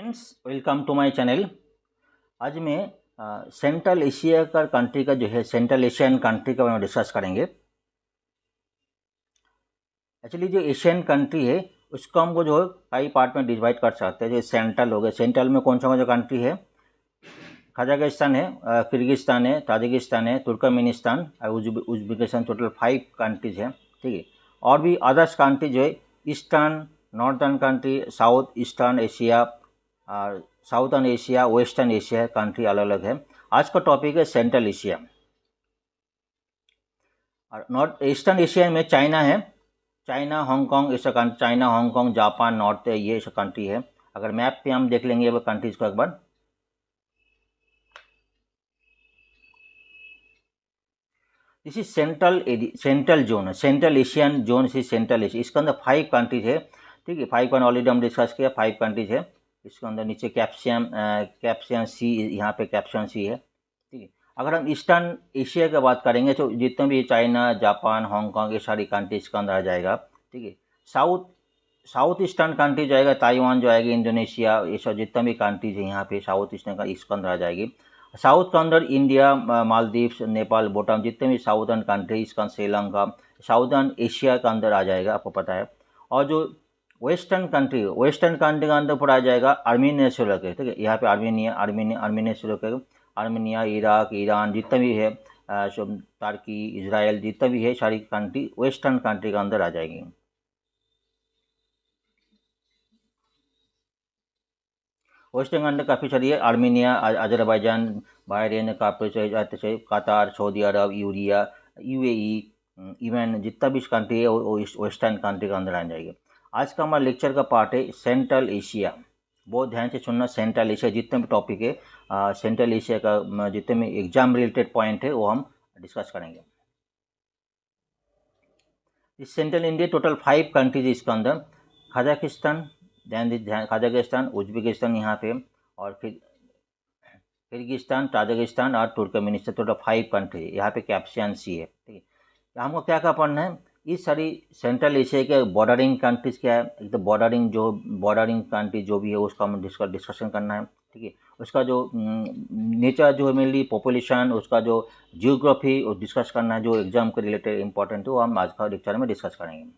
Friends, welcome to my channel. आज मैं central Asia का कंट्री का जो है सेंट्रल एशियन कंट्री का हम डिस्कस करेंगे। एक्चुअली जो एशियन कंट्री है उसको हमको जो है कई पार्ट में डिवाइड कर सकते हैं। जो सेंट्रल हो गया, सेंट्रल में कौन सा जो कंट्री है, कजाकिस्तान है, किर्गिस्तान है, ताजिकिस्तान है, तुर्कमेनिस्तान और उज्बेकिस्तान। टोटल 5 कंट्रीज है, ठीक है। और भी अदर्स कंट्री जो है eastern, northern country, south eastern Asia, southern Asia, western Asia country अलग अलग है। आज का टॉपिक है सेंट्रल एशिया। और नॉर्थ ईस्टर्न एशिया में चाइना है, चाइना, हांगकांग, ऐसा country, China, Hong Kong, Japan, north ये ऐसा कंट्री है। अगर मैप पे हम देख लेंगे वो कंट्रीज को एक बार, this is central zone, Central Asian zone से सेंट्रल एशिया। इसके अंदर 5 कंट्रीज है, ठीक है। 5 का ऑलरेडी हम डिस्कस किया, 5 कंट्रीज है। इसके अंदर नीचे कैप्सियन सी, यहाँ पे कैप्सियन सी है, ठीक है। अगर हम ईस्टर्न एशिया की बात करेंगे तो जितने भी चाइना, जापान, हांगकांग ये सारी कंट्रीज के अंदर आ जाएगा, ठीक है। साउथ ईस्टर्न कंट्री जाएगा, ताइवान जो आएगा, इंडोनेशिया, ये सब जितना भी कंट्रीज है यहाँ पे साउथ ईस्टर्न का इसके अंदर आ जाएगी। साउथ के अंदर इंडिया, मालदीव्स, नेपाल, भूटान, जितने भी साउदर्न कंट्री, इसका श्रीलंका, साउदर्न एशिया के अंदर आ जाएगा, आपको पता है। और जो वेस्टर्न कंट्री का अंदर पूरा आ जाएगा आर्मीनिया से लेकर, ठीक है। यहाँ पे आर्मीनिया से लेकर आर्मीनिया, इराक, ईरान, जितना भी है, तुर्की, इजराइल, जितना भी है सारी कंट्री वेस्टर्न कंट्री के अंदर आ जाएगी। वेस्टर्न कंट्री काफ़ी सारी है, आर्मीनिया, अजरबैजान, बहरीन, काफ़ी से कतार, सऊदी अरब, यूएई, इवन जितना भी कंट्री है वो वेस्टर्न कंट्री के अंदर आ जाएगी। आज का हमारा लेक्चर का पार्ट है सेंट्रल एशिया। बहुत ध्यान से सुनना, सेंट्रल एशिया जितने भी टॉपिक है, सेंट्रल एशिया का जितने भी एग्जाम रिलेटेड पॉइंट है वो हम डिस्कस करेंगे। इस सेंट्रल इंडिया टोटल 5 कंट्रीज इसके अंदर, कजाकिस्तान, ध्यान कजाकिस्तान, उज्बेकिस्तान यहाँ पे, और फिर किर्गिस्तान, ताजिकिस्तान और तुर्कमेनिस्तान। टोटल 5 कंट्री, यहाँ पे कैप्सियन सी है, ठीक है। हमको क्या क्या पढ़ना है, इस सारी सेंट्रल एशिया के बॉर्डरिंग कंट्रीज क्या है, एक तो बॉर्डरिंग कंट्री जो भी है उसका हम डिस्कशन करना है, ठीक है। उसका जो नेचर जो है, मेनली पॉपुलेशन, उसका जो जियोग्राफी वो डिस्कस करना है, जो एग्जाम के रिलेटेड इंपॉर्टेंट है वो हम आज का लेक्चर में डिस्कस करेंगे।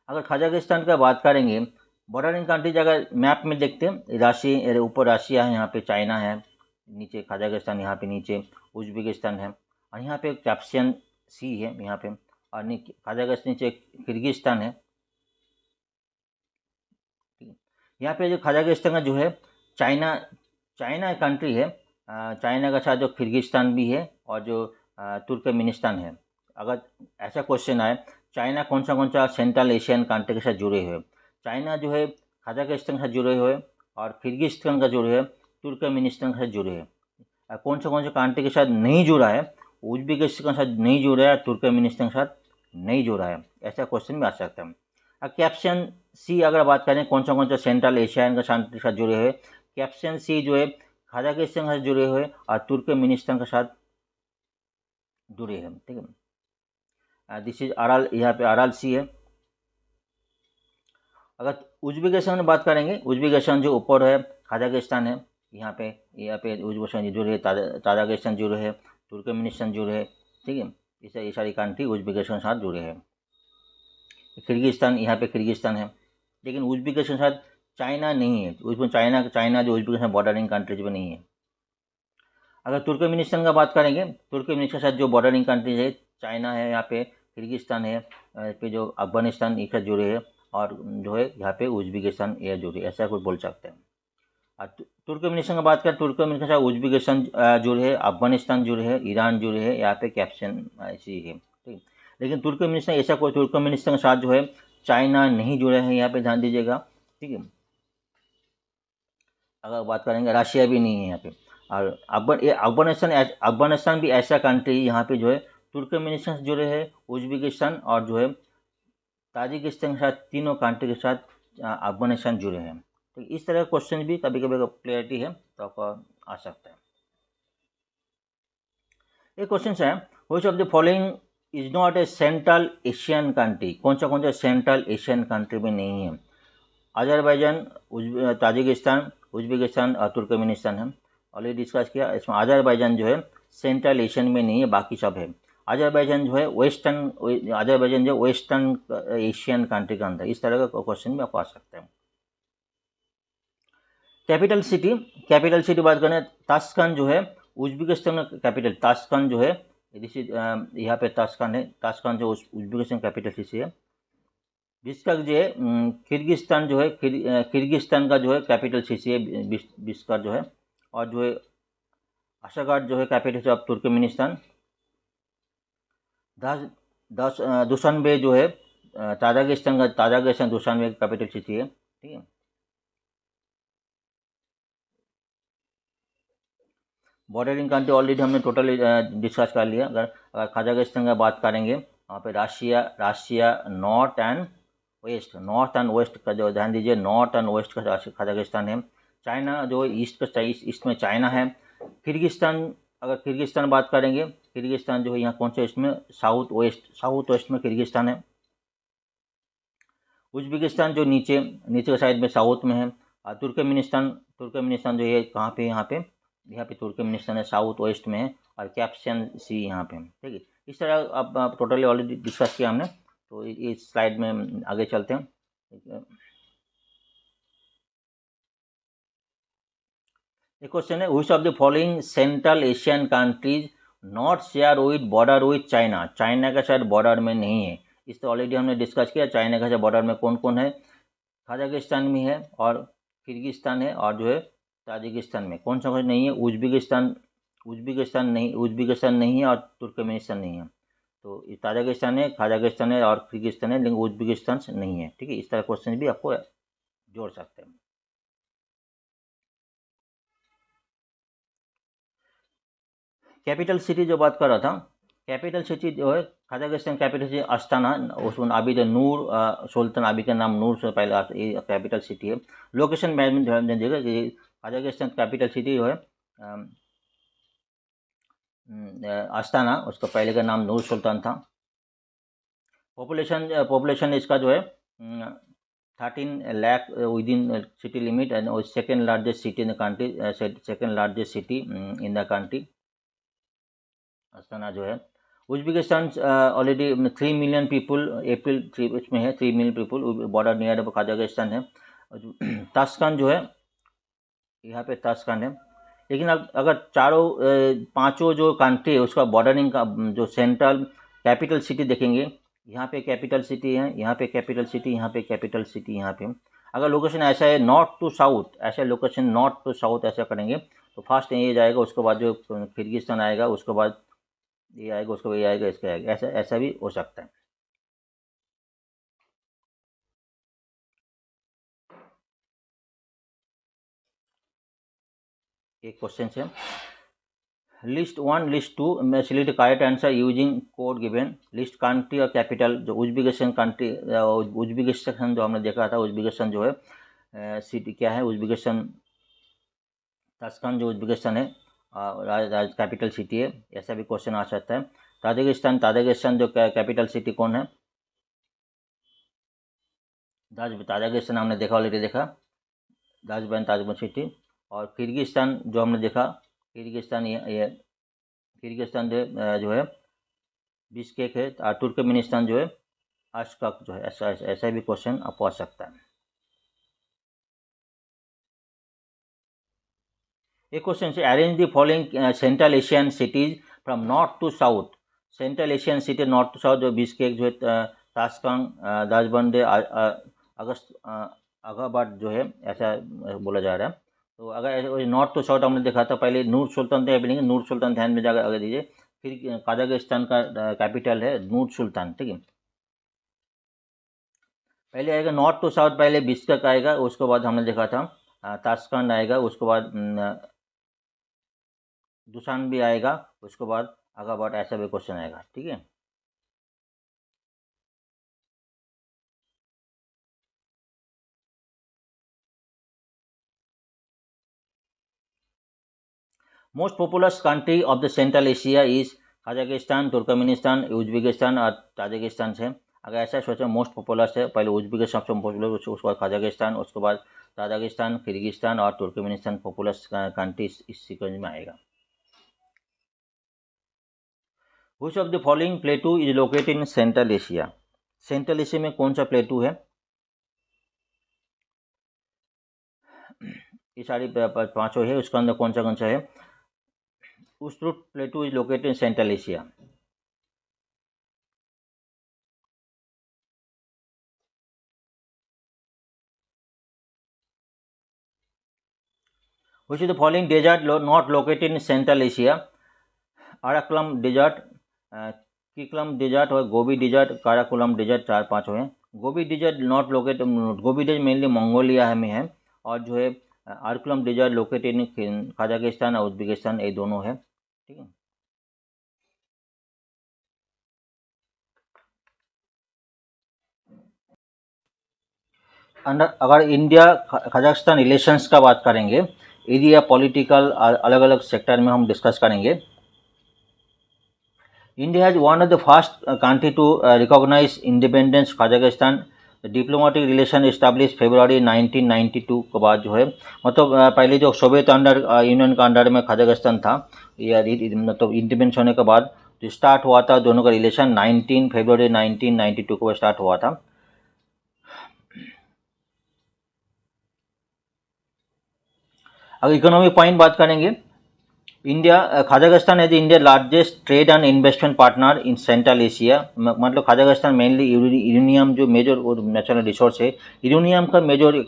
अगर कजाकिस्तान की बात करेंगे, बॉर्डरिंग कंट्रीज अगर मैप में देखते हैं, ऊपर रशिया है, यहाँ पे चाइना है, नीचे कजाकिस्तान, यहाँ पे नीचे उज्बेकिस्तान है, और यहाँ पे कैप्सियन सी है यहाँ पे, और कजाकिस्तान नीचे किर्गिस्तान है, ठीक है। यहाँ पे जो कजाकिस्तान का जो है चाइना कंट्री है, चाइना का साथ जो किर्गिस्तान भी है और जो तुर्कमेनिस्तान है। अगर ऐसा क्वेश्चन आए, चाइना कौन सा सेंट्रल एशियन कंट्री के साथ जुड़े हुए, चाइना जो है कजाकिस्तान के साथ जुड़े हुए, और किर्गिस्तान का जुड़े हुए, तुर्कमेनिस्तान के साथ जुड़े हैं। कौन सा कंट्री के साथ नहीं जुड़ा है, उज्बेकिस्तान के साथ नहीं जुड़ा है, तुर्कमेनिस्तान के साथ नहीं जुड़ा है, ऐसा क्वेश्चन भी आ सकता है। अब कैप्शन सी अगर बात करें, कौन सा सेंट्रल एशियन का कंट्री के साथ जुड़े हुए, कैप्शन सी जो है कजाकिस्तान के साथ जुड़े हुए और तुर्कमेनिस्तान के साथ जुड़े हैं, ठीक है। दिस इज अराल, यहाँ पे अराल सी है। अगर उज्बेकिस्तान में बात करेंगे, उज्बेकिस्तान जो ऊपर है, कजाकिस्तान है, यहाँ पे उज्बेकिस्तान जुड़े है, ताजिकिस्तान जुड़े है, तुर्कमेनिस्तान जुड़े है, ठीक है। ये सारी कंट्री उज्बेकिस्तान के साथ जुड़े हैं। किर्गिस्तान, यहाँ पे किर्गिस्तान है, लेकिन उज्बेकिस्तान के साथ चाइना नहीं है, उसमें चाइना जो उज्बेकिस्तान बॉर्डरिंग कंट्रीज में नहीं है। अगर तुर्कमेनिस्तान का बात करेंगे, तुर्कमेनिस्तान के साथ जो बॉर्डरिंग कंट्रीज है, चाइना है, यहाँ पे किर्गिस्तान है, पे जो अफगानिस्तान एक साथ जुड़े हैं, और जो है यहाँ पे उज्बेकिस्तान ये जुड़े, ऐसा कुछ बोल सकते हैं। और तुर्कमेनिस्तान की बात करें, तुर्कमेनिस्तान के साथ उज्बेकिस्तान जुड़े है, अफगानिस्तान जुड़े है, ईरान जुड़े है, यहाँ पे कैप्शन ऐसी है, ठीक। लेकिन तुर्कमेनिस्तान ऐसा कोई, तुर्कमेनिस्तान के साथ जो है चाइना नहीं जुड़े हैं, यहाँ पे ध्यान दीजिएगा, ठीक है। अगर बात करेंगे, रशिया भी नहीं है यहाँ पे, और अफगानिस्तान भी ऐसा कंट्री यहाँ पे जो है तुर्कमेनिस्तान से जुड़े हैं, उज्बेकिस्तान और जो है ताजिकिस्तान के साथ, तीनों कंट्री के साथ अफगानिस्तान जुड़े हैं। तो इस तरह का क्वेश्चन भी कभी कभी क्लियरिटी है तो आपको आ सकता है। एक क्वेश्चन है, which of the following is not a central Asian country, कौन सा सेंट्रल एशियन कंट्री में नहीं है। अजरबैजान, ताजिकिस्तान, उज्बेकिस्तान और तुर्कमेनिस्तान है, ऑलरेडी डिस्कस किया। इसमें अजरबैजान जो है सेंट्रल एशियन में नहीं है, बाकी सब है। अजरबैजान जो है अजरबैजान जो वेस्टर्न एशियन कंट्री का अंदर, इस तरह का क्वेश्चन भी आपको आ सकता है। कैपिटल सिटी बात करें, ताशकंद जो है उज्बेकिस्तान का कैपिटल, ताशकंद जो है यहाँ पे ताशकंद है, ताशकंद जो उज्बेकिस्तान कैपिटल सिटी है। बिश्केक जो है किर्गिस्तान जो है किर्गिस्तान का जो है कैपिटल सिटी है बिश्केक जो है, और जो है अशगाट जो है कैपिटल ऑफ तुर्कमेनिस्तान। दुशानबे जो है ताजिकिस्तान दुशानबे कैपिटल सिटी है, ठीक है। बॉर्डरिंग कंट्री ऑलरेडी हमने टोटली डिस्कस कर लिया। अगर कजाकिस्तान का बात करेंगे, वहाँ पे राशिया नॉर्थ एंड वेस्ट का जो ध्यान दीजिए, नॉर्थ एंड वेस्ट का कजाकिस्तान है। चाइना जो ईस्ट में चाइना है। अगर किर्गिस्तान बात करेंगे, किर्गिस्तान जो है यहाँ कौन से ईस्ट में, साउथ वेस्ट में किर्गिस्तान है। उज्बेकिस्तान जो नीचे के साइड में साउथ में है। तुर्कमेनिस्तान जो है कहाँ पे, यहाँ पे तुर्कमेनिस्तान है, साउथ वेस्ट में है, और कैस्पियन सी यहाँ पे, ठीक है। इस तरह अब टोटली ऑलरेडी डिस्कस किया हमने, तो इस स्लाइड में आगे चलते हैं। एक क्वेश्चन है, which of the following central Asian countries not share with border with China. China का शायद बॉर्डर में नहीं है, इस तो ऑलरेडी हमने डिस्कस किया। चाइना का बॉर्डर में कौन कौन है, कजाकिस्तान में है, और किर्गिस्तान है, और जो है ताजिकिस्तान में कौन सा नहीं है, उज्बेकिस्तान नहीं है, और तुर्कमेनिस्तान नहीं है। तो ताजिकिस्तान है, कजाकिस्तान है और किर्गिस्तान है, लेकिन उज्बेकिस्तान नहीं है, ठीक है। इस तरह क्वेश्चन भी आपको जोड़ सकते हैं। कैपिटल सिटी जो बात कर रहा था, कैपिटल सिटी जो है कजाकिस्तान कैपिटल सिटी अस्ताना, उसमें अभी जो नूर सुल्तान, अभी का नाम नूर से पहले कैपिटल सिटी है। लोकेशन मैनेजमेंट ध्यान दीजिएगा कि कजाकिस्तान कैपिटल सिटी जो है अस्ताना, उसका पहले का नाम नूर सुल्तान था। पॉपुलेशन इसका जो है 13 lakh with in city limit, and second largest city in the country, second largest city in the country Astana जो है। उज्बेकिस्तान ऑलरेडी 3 मिलियन पीपल, अप्रैल 3 इसमें है 3 million people, border near Kazakhstan है। ताशकंद जो है यहाँ पे ताशकंद है। लेकिन अगर पांचों जो कंट्री है उसका बॉर्डरिंग का जो सेंट्रल कैपिटल सिटी देखेंगे, यहाँ पे कैपिटल सिटी है, यहाँ पे कैपिटल सिटी, यहाँ पे कैपिटल सिटी, यहाँ पे अगर लोकेशन ऐसा है नॉर्थ टू साउथ, ऐसा लोकेशन नॉर्थ टू साउथ ऐसा करेंगे तो फर्स्ट ये जाएगा, उसके बाद जो किर्गिस्तान आएगा, उसके बाद ये आएगा, उसके बाद ये आएगा, इसका आएगा, ऐसा भी हो सकता है। एक क्वेश्चन है, लिस्ट 1 लिस्ट 2 में select correct answer using code given. List country और कैपिटल, जो उज्बेकिस्तान जो हमने देखा था, उज्बेकिस्तान जो है सिटी क्या है, उज्बेकिस्तान ताशकंद जो उज्बेकिस्तान है कैपिटल सिटी है, ऐसा भी क्वेश्चन आ सकता है। ताजिकिस्तान जो कैपिटल सिटी कौन है, ताजिकिस्तान हमने देखा, ऑलरेडी देखा, ताजबन सिटी। और किर्गिस्तान जो हमने देखा, किर्गिस्तान जो है बिश्केक है, और तुर्कमेनिस्तान जो है अशगाट जो है, ऐसा भी क्वेश्चन आपको आ सकता है। एक क्वेश्चन से, arrange the following central Asian cities from north to south. Central Asian city north to south, जो बिश्केक जो है, ताशकंद, दाशबंदे, अगाबाद जो है, ऐसा बोला जा रहा है। तो अगर नॉर्थ टू साउथ हमने देखा था, पहले नूर सुल्तान थे, नूर सुल्तान ध्यान में जाकर अगर दीजिए। फिर कजाकिस्तान का कैपिटल है नूर सुल्तान, ठीक है। पहले आएगा नॉर्थ टू साउथ, पहले बिश्केक आएगा, उसके बाद हमने देखा था ताशकंद आएगा, उसके बाद दुशानबे आएगा, उसके बाद अगाबाद, ऐसा भी क्वेश्चन आएगा, ठीक है। Most populous country of the central Asia is Kazakhstan, Turkmenistan, Uzbekistan और ताजिकिस्तान से। अगर ऐसा सोचें मोस्ट पॉपुलर है, पहले उज्बेकिस्तान सबसे पॉपुलर, उसके बाद कजाकिस्तान, उसके बाद ताजिकिस्तान, किर्गिस्तान और तुर्कमेनिस्तान पॉपुलर कंट्री इस सीक्वेंस में आएगा। Which of the following प्लेटू is located in Central Asia? Central Asia में कौन सा प्लेटू है? ये सारी पांचों है, उसके अंदर कौन सा है? Ustyurt plateau is located in Central Asia. Which is the following desert not located in Central Asia? Aralkum desert, Kyzylkum desert और गोबी डेजर्ट, काराकुलम डेजर्ट, चार पाँच हैं। Gobi desert not located, Gobi desert mainly Mongolia में है, और जो है Aralkum desert located in Kazakhstan और उज्बेकिस्तान, ये दोनों है। ठीक है। अगर इंडिया कजाकिस्तान रिलेशंस का बात करेंगे, एरिया पॉलिटिकल अलग अलग सेक्टर में हम डिस्कस करेंगे। India has one of the first country to recognize independence Kazakhstan. Diplomatic relation establish फरवरी 1992 के बाद जो है, मतलब पहले जो सोवियत अंडर यूनियन का अंडर में कजाकिस्तान था, या मतलब इंडिपेंडेंस होने के बाद जो स्टार्ट हुआ था दोनों का रिलेशन 19 फरवरी 1992 को स्टार्ट हुआ था। अगर इकोनॉमिक पॉइंट बात करेंगे, इंडिया कजाकिस्तान है India largest trade and investment partner in Central Asia. मतलब कजाकिस्तान मेनली यूरेनियम जो मेजर नेचुरल रिसोर्स है, यूरेनियम का मेजर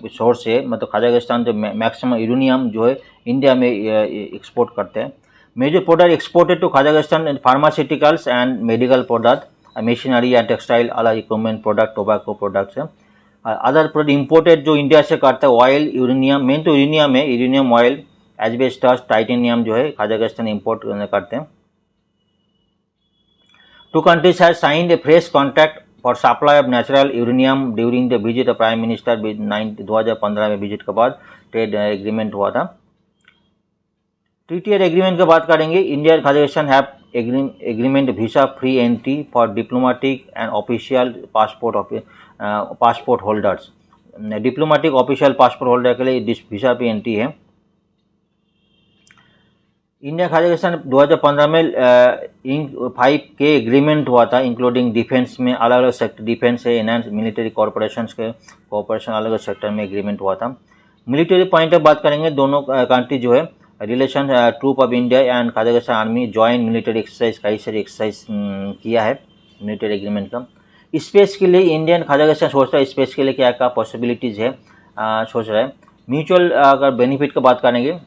सोर्स है, मतलब कजाकिस्तान जो मैक्सिमम यूरेनियम जो है इंडिया में एक्सपोर्ट करते हैं। Major product exported to Kazakhstan pharmaceuticals and medical product, machinery and textile, अलग इक्विपमेंट प्रोडक्ट, टोबैको प्रोडक्ट्स है। अदर प्रोडक्ट इम्पोर्टेड जो इंडिया से करता है, ऑयल, यूरेनियम, मेन तो यूरेनियम है, यूरेनियम ऑयल, एस्बेस्टस, टाइटेनियम जो है कजाकिस्तान इंपोर्ट करते हैं। Two countries have signed a fresh contract for supply of natural uranium during the visit of prime minister 2015 में विजिट के बाद ट्रेड एग्रीमेंट हुआ था। TTR एग्रीमेंट की बात करेंगे, India and Kazakhstan have agreement visa free entry for diplomatic and official passport holders. Diplomatic official passport holder के लिए वीसा फ्री एंट्री है। इंडिया कजाकिस्तान 2015 में 5 के एग्रीमेंट हुआ था, इंक्लूडिंग डिफेंस में अलग अलग सेक्टर, डिफेंस है, एनहांस मिलिट्री कॉर्पोरेशन के कोऑपरेशन अलग अलग सेक्टर में एग्रीमेंट हुआ था। मिलिट्री पॉइंट ऑफ बात करेंगे, दोनों कंट्री जो है relation, troop of India and Kazakhstan army joint military exercise, कई सारी एक्सरसाइज किया है मिलिट्री एग्रीमेंट का। स्पेस के लिए इंडिया एंड कजाकिस्तान सोच रहा है, स्पेस के लिए क्या क्या पॉसिबिलिटीज़ है सोच रहा है। म्यूचुअल अगर बेनिफिट का बात करेंगे,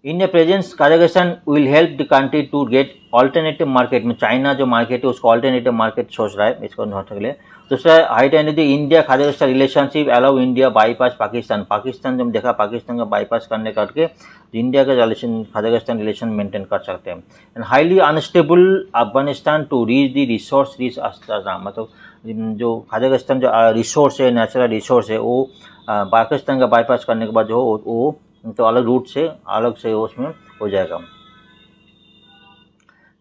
India presence Kazakhstan will help the country to get alternative market, में चाइना जो मार्केट है उसको ऑल्टरनेटिव मार्केट सोच रहा है इसको होने के लिए। दूसरा high tendency India Kazakhstan relationship allow India bypass Pakistan, Pakistan जब देखा पाकिस्तान का बाईपास करने करके इंडिया का रिलेशन कजाकिस्तान रिलेशन मेंटेन कर सकते हैं। And highly unstable Afghanistan to reach the resource rich Astana, मतलब जो कजाकिस्तान जो रिसोर्स है, नेचुरल रिसोर्स है, वो पाकिस्तान का बाईपास करने के बाद जो वो तो अलग रूट से अलग से उसमें हो जाएगा।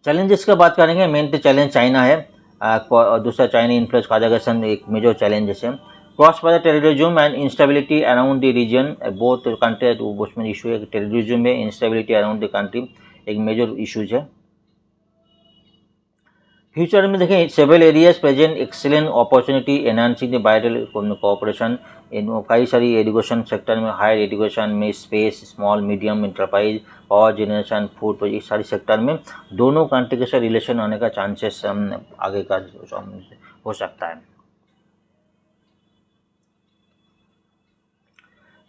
चैलेंजेस का बात करेंगे, मेन तो चैलेंज चाइना है, दूसरा चाइना इन्फ्लुएंस कजाकिस्तान एक मेजर चैलेंजेस है। Cross border terrorism and instability around the region, both country उसमें इशू है, टेररिज्म में इंस्टेबिलिटी अराउंड द कंट्री एक मेजर इशूज है। फ्यूचर में देखें, several areas present excellent opportunity enhancing the bilateral cooperation in कई सारी एजुकेशन सेक्टर में, हायर एजुकेशन में, स्पेस, स्मॉल मीडियम इंटरप्राइज और जनरेशन, फूड, इस सारी सेक्टर में दोनों कंट्री के साथ रिलेशन होने का चांसेस आगे का हो सकता है।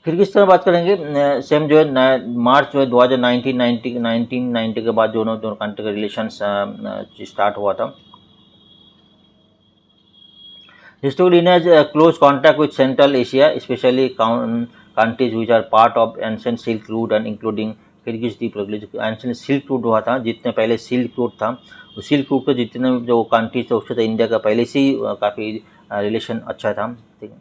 किर्गिस्तान बात करेंगे, सेम जो है मार्च जो है 1990 के बाद दोनों कंट्री का रिलेशन स्टार्ट हुआ था। Historically, India has close contact with Central Asia, especially countries which are part of ancient Silk Route and including Kyrgyz Republic. Ancient Silk Route हुआ था, जितने पहले Silk Route था, उस Silk Route के जितने जो कंट्रीज थे उसके साथ इंडिया का पहले से ही काफ़ी रिलेशन अच्छा था। ठीक है।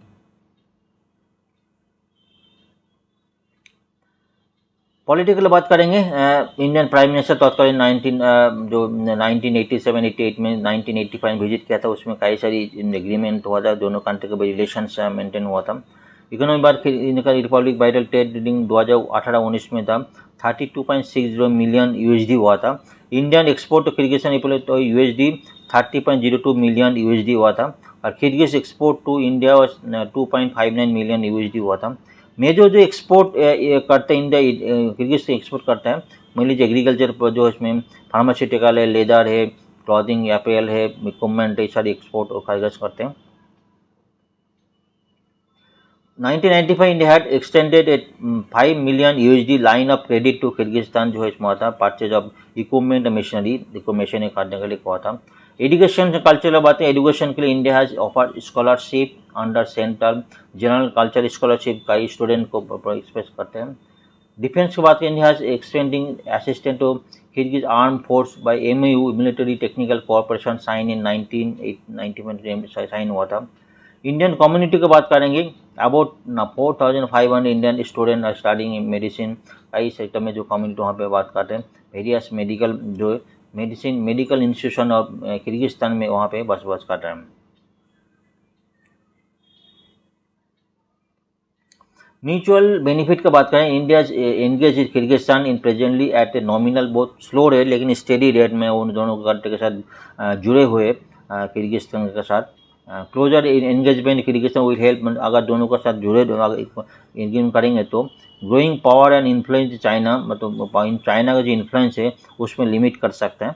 पॉलिटिकल बात करेंगे, इंडियन प्राइम मिनिस्टर तत्कालीन 1987-88 में 1985 विजिट किया था, उसमें कई सारी एग्रीमेंट हुआ था, दोनों कंट्री के रिलेशंस मेंटेन हुआ था। इकोनॉमिक बात इनका रिपब्लिक बाइटल ट्रेड रीडिंग 2018-19 में था 32.60 मिलियन यूएसडी हुआ था। Indian export to Kyrgyzstan republic तो यूएसडी 30.02 मिलियन यूएसडी हुआ था, और Kyrgyz export to India 2.59 million USD हुआ था। मेजर जो एक्सपोर्ट करते हैं इंडिया किर्गिज से एक्सपोर्ट करता है, मान लीजिए एग्रीकल्चर पर जो इसमें फार्मास्यूटिकल है, लेदर है, क्लॉथिंग अपैरल है, इक्विपमेंट है, सारी एक्सपोर्ट और किर्गिज करते हैं। 1995 India had extended a 5 million USD line of credit to Kyrgyzstan, जो है इसमें था परचेज ऑफ इक्विपमेंट मशीनरी, इसको मशीनें करने के लिए हुआ था। एजुकेशन कल्चरल बात है, एजुकेशन के लिए India has offer scholarship under central general culture scholarship, कई स्टूडेंट को एक्सप्रेस करते हैं। डिफेंस की बात करें, India has extending assistant to Kyrgyz arm force by MoU military technical cooperation sign in 1991 sign हुआ था। इंडियन कम्युनिटी की बात करेंगे, about 4500 Indian student are studying in medicine, कई सेक्टर में जो कम्युनिटी वहाँ पे बात करते हैं। वेरियस मेडिकल जो मेडिकल इंस्टीट्यूशन ऑफ किर्गिस्तान में वहाँ पे बसवास कर रहे हैं। म्यूचुअल बेनिफिट की बात करें, India engage with Kyrgyzstan in presently at a nominal, बहुत स्लो रेट लेकिन स्टेडी रेट में उन दोनों कंट्री के साथ जुड़े हुए किर्गिस्तान के साथ। Closer engagement Kyrgyzstan will help, अगर दोनों के साथ जुड़े एंगेजमेंट करेंगे तो growing power and influence China, मतलब चाइना का जो इन्फ्लुएंस है उसमें लिमिट कर सकते हैं।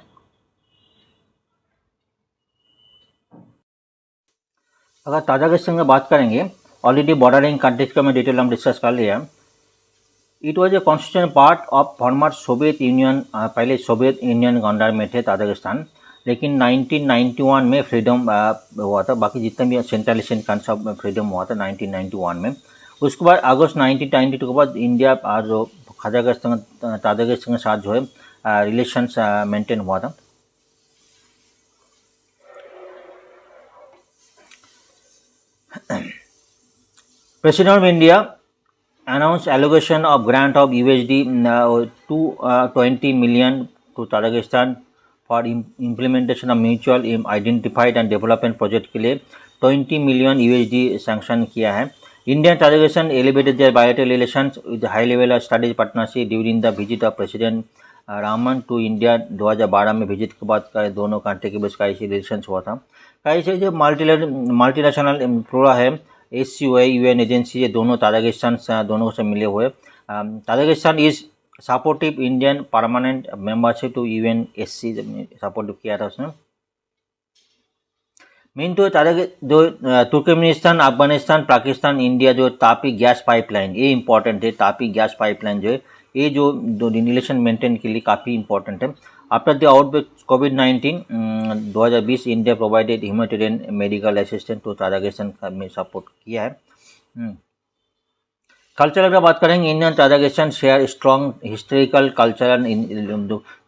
अगर ताजिकिस्तान की बात करेंगे, ऑलरेडी बॉर्डरिंग कंट्रीज का मैं डिटेल हम डिस्कस कर लिया। It was a constitution part of former Soviet union, पहले सोवियत यूनियन के अंडर में थे ताजिकिस्तान, लेकिन 1991 में फ्रीडम हुआ था। बाकी जितने भी सेंट्रल एशियन कंट्री में फ्रीडम हुआ था 1991 में। उसके बाद अगस्त 1992 के बाद इंडिया और जो ताजिकिस्तान के साथ जो है रिलेशंस मेंटेन हुआ था। President of India announced allocation of grant of USD 220 million to Tajikistan for implementation of mutual identified and development project के लिए 20 million USD सैंक्शन किया है। India Tajikistan elevated their bilateral relations with high level of studies partnership during the visit of president Rahmon to India 2012 में visit के बाद का दोनों country के बीच कई से रिलेशंस हुआ था। कई से जो मल्टीनेशनल फ्लोरा है, SCOA UN एजेंसी, ये दोनों ताजिकिस्तान से दोनों से मिले हुए। Tajikistan is supportive Indian permanent membership to UNSC supportive किया था उसने। मेन तो जो तुर्कमेनिस्तान, अफगानिस्तान, पाकिस्तान, इंडिया जो तापी गैस पाइपलाइन, ये इंपॉर्टेंट है। तापी गैस पाइपलाइन जो है ये जो रिलेशन मेंटेन के लिए काफ़ी इंपॉर्टेंट है। आफ्टर द आउटब्रेक कोविड-19 2020 India provided humanitarian medical assistance to Tajikistan में सपोर्ट किया है। कल्चरल की बात करेंगे, Indian Tajikistan share strong historical cultural,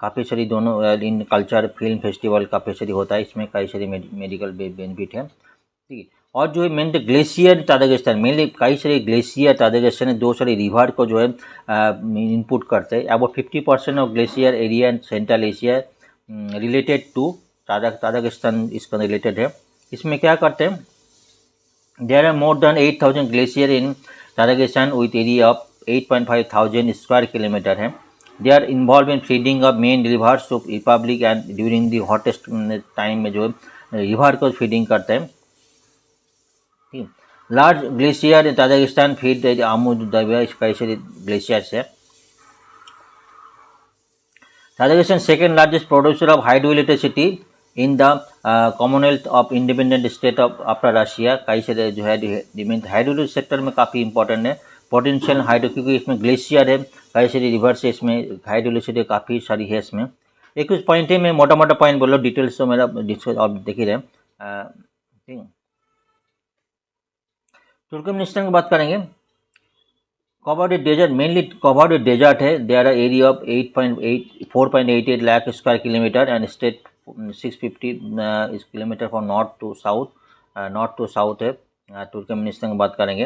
काफ़ी सारी दोनों इन कल्चर फिल्म फेस्टिवल काफ़ी सारी होता है, इसमें कई सारी मेडिकल बेनिफिट है। ठीक है, और जो है मेन ग्लेशियर ताजिकिस्तान, मेनली कई सारे ग्लेशियर ताजिकिस्तान है, 2 सारे रिवर को जो है इनपुट करते हैं। About 50% of glacier area in Central Asia related to Tajikistan इसका रिलेटेड है। इसमें क्या करते हैं, there are more than 8000 glacier in Tajikistan with area of 8.5 thousand square kilometre है। They are involve in feeding of main rivers of republic and during the hottest time में जो river को फीडिंग करते हैं। Large glacier in Tajikistan feed Amu Darya, कई सारे glaciers है। Tajikistan second largest producer of hydro electricity in the Commonwealth of independent state of after Russia. कई सारे जो है हाइड्रो सेक्टर में काफ़ी इंपॉर्टेंट है। पोटेंशियल हाइड्रो, क्योंकि इसमें ग्लेशियर है, कई सारी रिवर्स है, इसमें हाइड्रो इलेक्ट्रिसिटी काफ़ी सारी है इसमें। एक कुछ पॉइंट है, मैं मोटा मोटा पॉइंट बोल रहा हूँ, डिटेल्स तो मेरा डिस्कस आप देख ही रहे। ठीक है, तुर्कमेनिस्तान की बात करेंगे, covered desert, mainly covered desert है। There are area of 4.88 lakh square kilometre and state 650 kilometre for north to south है। तुर्कमेनिस्तान की बात करेंगे,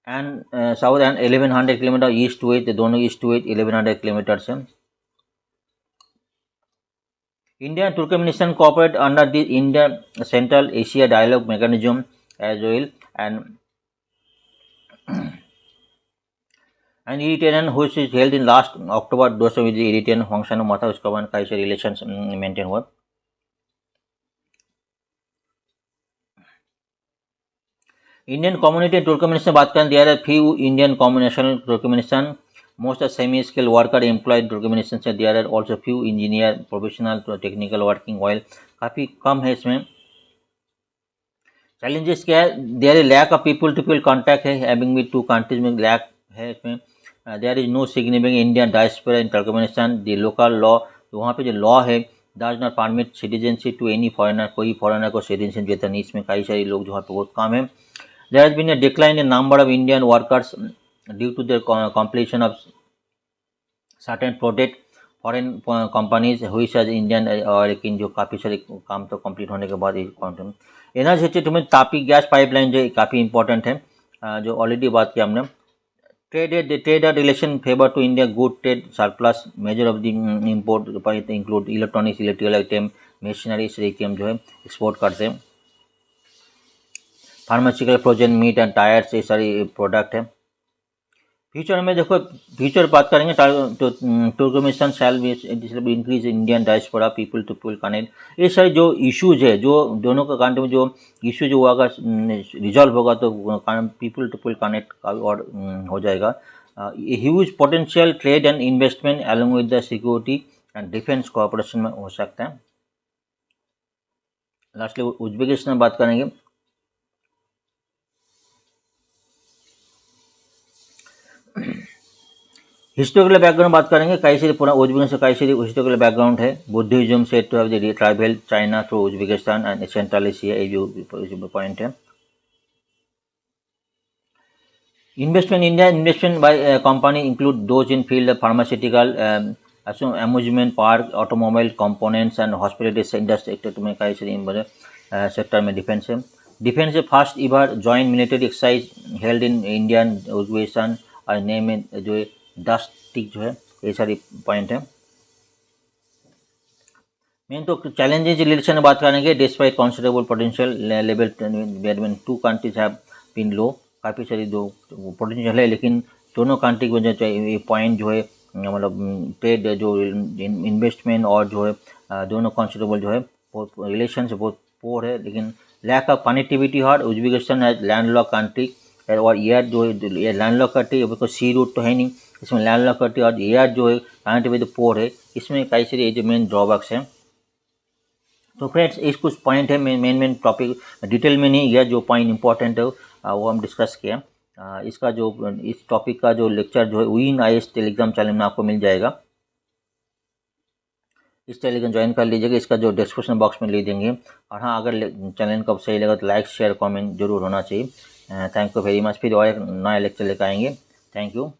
and south and 1100 kilometre, east to west, दोनों ईस्ट टू वेस्ट 1100 किलोमीटर है। India and Turkmenistan cooperate under the India Central Asia dialogue mechanism as well and इरिटेरियन which is held in last October 2 with the इरिटेरियन function हुआ था, उसका one कैसे relation maintain हुआ। Indian community Turkmenistan बात करें, there are few Indian community Turkmenistan, most are semi skill worker employed Turkmenistan से, there are also few engineer professional technical working oil, काफ़ी कम है इसमें। चैलेंजेस क्या है, there is lack of people to people contact है, having with two countries में lack है इसमें। There is no significant Indian diaspora in Turkmenistan, the local law, वहाँ पे जो लॉ है does not permit citizenship to any foreigner, कोई foreigner को सिटीजनशिप देता नहीं, इसमें कई सारे लोग जो वहाँ पे बहुत कम है। There has been a decline in number of Indian workers due to the completion of certain project, foreign companies which has Indian और लेकिन जो काफ़ी सारे काम तो कंप्लीट होने के बाद एनर्जी सेक्टर में तापी गैस पाइपलाइन जो काफ़ी इंपॉर्टेंट है, जो ऑलरेडी बात किया हमने। Trade relation favour to India, good trade surplus, major of the import include electronics, electrical item, machinery से हम जो है एक्सपोर्ट करते हैं। Pharmaceutical, frozen meat and tyres, ये सारी प्रोडक्ट है। फ्यूचर में देखो, फ्यूचर बात करेंगे तो Turkmenistan shall be increase Indian diaspora, people to people connect, ये सारे जो इश्यूज है, जो दोनों का कंट्री में जो इशू जो अगर रिजॉल्व होगा तो पीपल टू पीपल कनेक्ट और हो जाएगा। Huge potential trade and investment along with the security and defence cooperation में हो सकता है। लास्टली उज्बेकिस्तान बात करेंगे। हिस्टोरिकल बैकग्राउंड बात करेंगे, कई सारे पूरा उज्बेकिस्तान से कई सारे हिस्टोरिकल बैकग्राउंड है। बुद्धिज्म से to have the tribal China through Uzbekistan and central Asia, ये जो पॉइंट है। Investment India, investment by company include those in field pharmaceutical, amusement park, automobile components and hospitality industry sector में कई सारे sector में defence है। Defence से first ever joint military exercise held in Indian Uzbekistan और name में जो है डस्टिक जो है, ये सारी पॉइंट है। मेन तो चैलेंजेस रिलेशन बात करेंगे, despite considerable potential level between two countries have been low, काफ़ी सारी जो पोटेंशियल है, लेकिन दोनों कंट्री की वजह से ये पॉइंट जो है मतलब ट्रेड जो इन्वेस्टमेंट और जो है दोनों कंसिडरेबल जो है रिलेशन से बहुत पोर है। लेकिन लैक ऑफ कनेक्टिविटी हर उज्बेकिस्तान एज लैंडलॉक कंट्री, और एयर जो है landlocked country, because sea route तो है नहीं, इसमें लैंडलॉक कंट्री और एयर जो है कनेक्टिविटी पोर है, इसमें कई सारे जो मेन ड्रॉबैक्स हैं। तो फ्रेंड्स इस कुछ पॉइंट है, मेन टॉपिक डिटेल में नहीं गया, जो पॉइंट इंपॉर्टेंट है वो हम डिस्कस किया। इसका जो इस टॉपिक का जो लेक्चर जो है विन IAS टेलीग्राम चैनल में आपको मिल जाएगा, इस टेलीग्राम ज्वाइन कर लीजिएगा, इसका जो डिस्क्रिप्शन बॉक्स में ले देंगे। और हाँ, अगर चैनल को सही लगा तो लाइक शेयर कमेंट जरूर होना चाहिए। Thank you very much. फिर और एक नया लेक्चर लेकर आएंगे। Thank you.